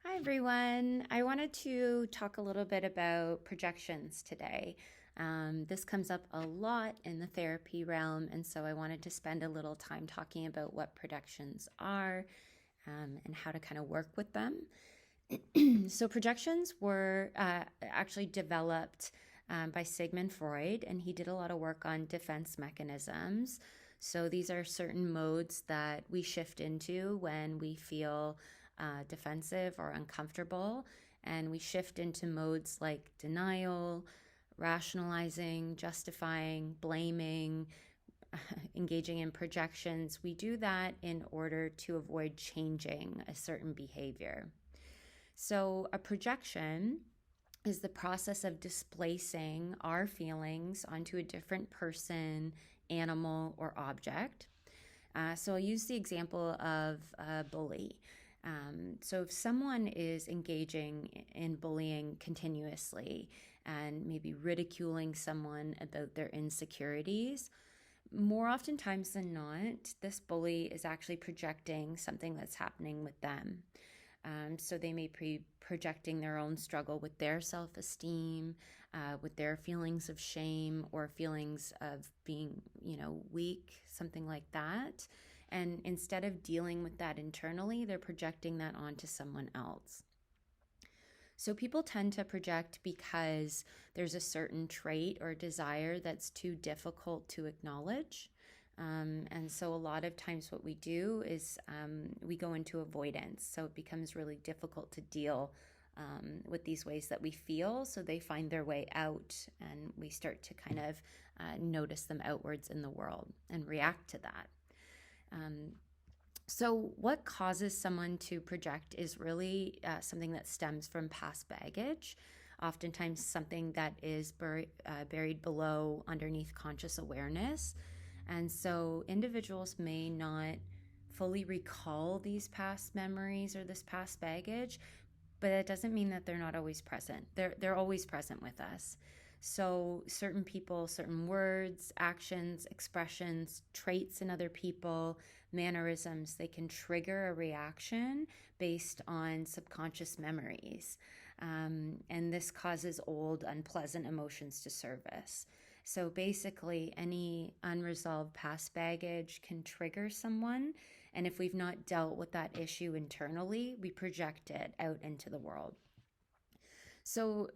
Hi, everyone. I wanted to talk a little bit about projections today. This comes up a lot in the therapy realm, and so I wanted to spend a little time talking about what projections are and how to kind of work with them. So, projections were actually developed by Sigmund Freud, and he did a lot of work on defense mechanisms. So, these are certain modes that we shift into when we feel defensive or uncomfortable, and we shift into modes like denial, rationalizing, justifying, blaming, engaging in projections. We do that in order to avoid changing a certain behavior. So, a projection is the process of displacing our feelings onto a different person, animal, or object. So, I'll use the example of a bully. So, if someone is engaging in bullying continuously and maybe ridiculing someone about their insecurities, more oftentimes than not, this bully is actually projecting something that's happening with them. So they may be projecting their own struggle with their self esteem, with their feelings of shame or feelings of being, weak, something like that. And instead of dealing with that internally, they're projecting that onto someone else. So people tend to project because there's a certain trait or desire that's too difficult to acknowledge. And so a lot of times what we do is we go into avoidance. So it becomes really difficult to deal with these ways that we feel. So they find their way out, and we start to kind of notice them outwards in the world and react to that. So, what causes someone to project is really something that stems from past baggage, oftentimes something that is buried below underneath conscious awareness. And so, individuals may not fully recall these past memories or this past baggage, but it doesn't mean that they're not always present. They're always present with us. So, certain people, certain words, actions, expressions, traits in other people, mannerisms, they can trigger a reaction based on subconscious memories. And this causes old, unpleasant emotions to surface. So, basically, any unresolved past baggage can trigger someone. And if we've not dealt with that issue internally, we project it out into the world. So,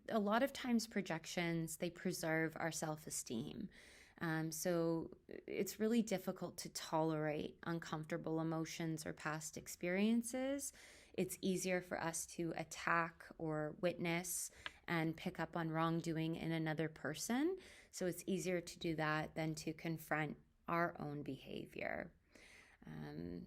a lot of times projections, they preserve our self-esteem. So it's really difficult to tolerate uncomfortable emotions or past experiences. It's easier for us to attack or witness and pick up on wrongdoing in another person. So it's easier to do that than to confront our own behavior. Um,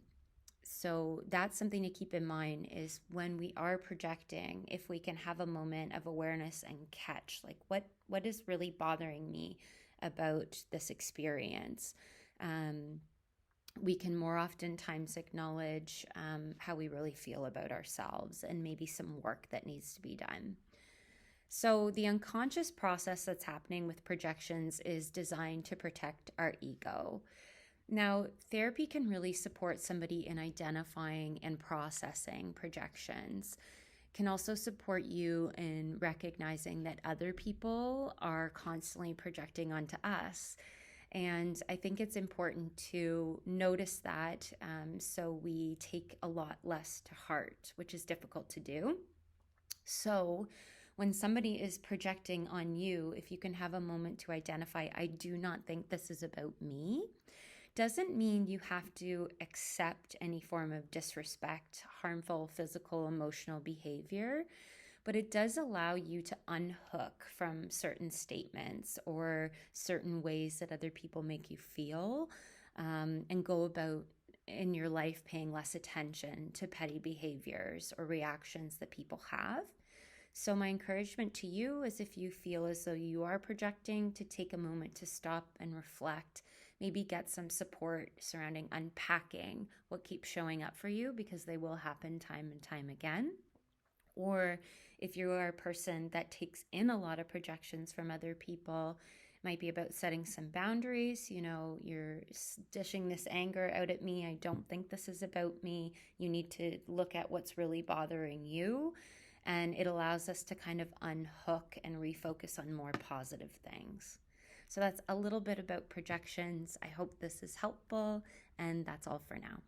so that's something to keep in mind is when we are projecting, if we can have a moment of awareness and catch like what is really bothering me about this experience. We can more oftentimes acknowledge how we really feel about ourselves and maybe some work that needs to be done. So, the unconscious process that's happening with projections is designed to protect our ego. Now, therapy can really support somebody in identifying and processing projections. Can also support you in recognizing that other people are constantly projecting onto us. And I think it's important to notice that so we take a lot less to heart, which is difficult to do. So, when somebody is projecting on you, if you can have a moment to identify, I do not think this is about me, doesn't mean you have to accept any form of disrespect, harmful physical, emotional behavior, but it does allow you to unhook from certain statements or certain ways that other people make you feel, and go about in your life paying less attention to petty behaviors or reactions that people have. So, my encouragement to you is if you feel as though you are projecting, to take a moment to stop and reflect, maybe get some support surrounding unpacking what keeps showing up for you, because they will happen time and time again. Or if you are a person that takes in a lot of projections from other people, Might be about setting some boundaries. You're dishing this anger out at me. I don't think this is about me. You need to look at what's really bothering you. And it allows us to kind of unhook and refocus on more positive things. So that's a little bit about projections. I hope this is helpful, and that's all for now.